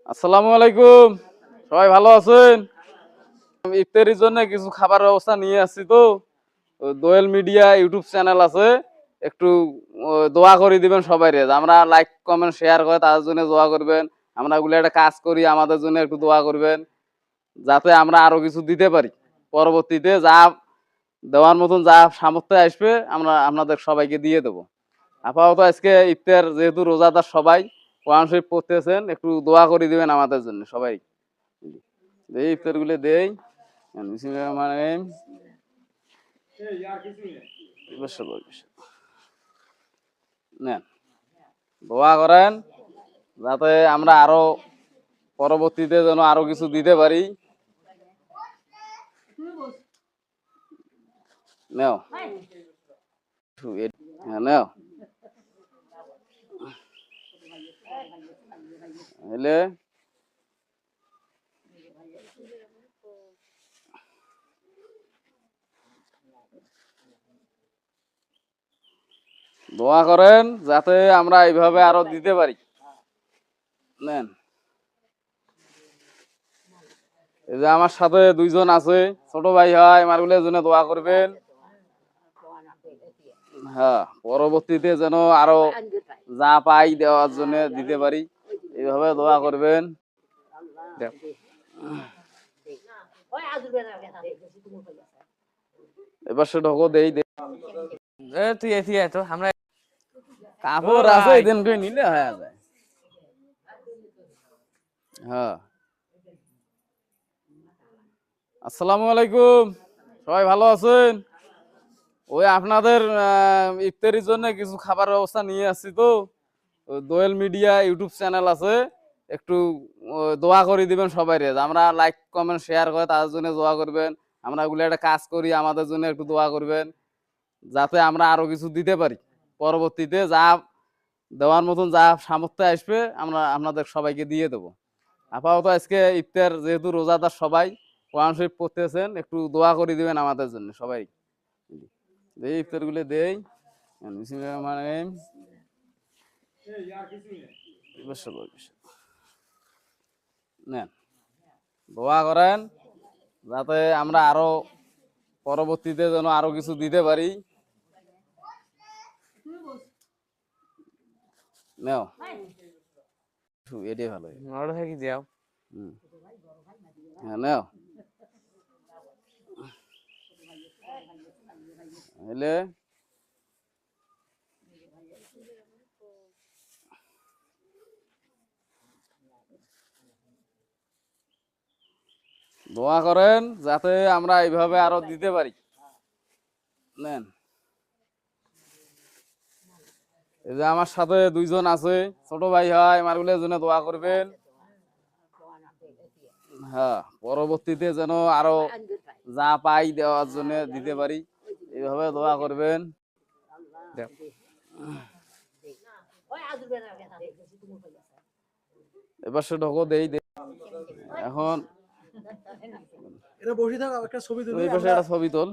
আসসালামু আলাইকুম। সবাই ভালো আছেন? ইফতারির জন্য কিছু খাবার ব্যবস্থা নিয়ে আসছি তো। দোয়েল মিডিয়া ইউটিউব চ্যানেল আছে। একটু দোয়া করে দিবেন সবাইরে। আমরা লাইক কমেন্ট শেয়ার করে তাদের জন্য দোয়া করবেন। আমরা এগুলো একটা কাজ করি আমাদের জন্য একটু দোয়া করবেন। যাতে আমরা আরো কিছু দিতে পারি। পরবর্তীতে যা দেওয়ার মতন যা সামর্থ্য আসবে আমরা আপনাদের সবাইকে দিয়ে দেব। আপাতত আজকে ইফতার যেহেতু রোজাদার সবাই কোরআন শরীফ পড়তেছেন একটু দোয়া করে দিবেন আমাদের জন্য সবাই। দেই ইফতার গুলো দেই মানে নেন দোয়া করেন যাতে আমরা আরো পরবর্তীতে যেন আরো কিছু দিতে পারি। নেও নেও এলে দোয়া করেন যাতে আমরা এইভাবে আরো দিতে পারি। নেন এই যে আমার সাথে দুইজন আছে, ছোট ভাই হয়, মারগুলের জন্য দোয়া করবেন। হ্যাঁ, পরবর্তীতে যেন আরো যা পাই দেওয়ার জন্য দিতে পারি, এইভাবে দোয়া করবেন। এবার সে ঢোকো দেই তুই তো আমরা কাপড় আছে দিন করে নিলে হয়ে যায়। হ্যাঁ, আসসালামু আলাইকুম। সবাই ভালো আছেন? ওই আপনাদের ইফতারির জন্য কিছু খাবার ব্যবস্থা নিয়ে আসছি তো। দোয়েল মিডিয়া ইউটিউব চ্যানেল আছে, একটু দোয়া করে দিবেন সবাইরে। আমরা লাইক কমেন্ট শেয়ার করে তাদের জন্য দোয়া করবেন। আমরা এগুলো একটা কাজ করি আমাদের জন্য একটু দোয়া করবেন যাতে আমরা আরো কিছু দিতে পারি। পরবর্তীতে যা দেওয়ার মতন যা সামর্থ্য আসবে আমরা আপনাদের সবাইকে দিয়ে দেবো। আপাতত আজকে ইফতার যেহেতু রোজাদার সবাই কোরআন শরীফ পড়তেছেন একটু দোয়া করে দিবেন আমাদের জন্য সবাই। দেই ইফতার গুলো দেই মানে নেন দোয়া করেন যাতে আমরা আরো পরবর্তীতে যেন আরো কিছু দিতে পারি। নেও এটাই ভালো। নড় থাকি যাও হ্যাঁ নেও এলে দোয়া করেন যাতে আমরা এইভাবে আরো দিতে পারি। নেন এই যে আমার সাথে দুইজন আছে, ছোট ভাই হয়, মারগুলের জন্য দোয়া করবেন। হ্যাঁ, পরবর্তীতে যেন আরো যা পাই দেওয়ার জন্য দিতে পারি, এইভাবে দোয়া করবেন। এবার সে ঢোকো দেই এখন এটা বসে থাকা একটা ছবি তুলি ওই পাশে একটা ছবি তোল।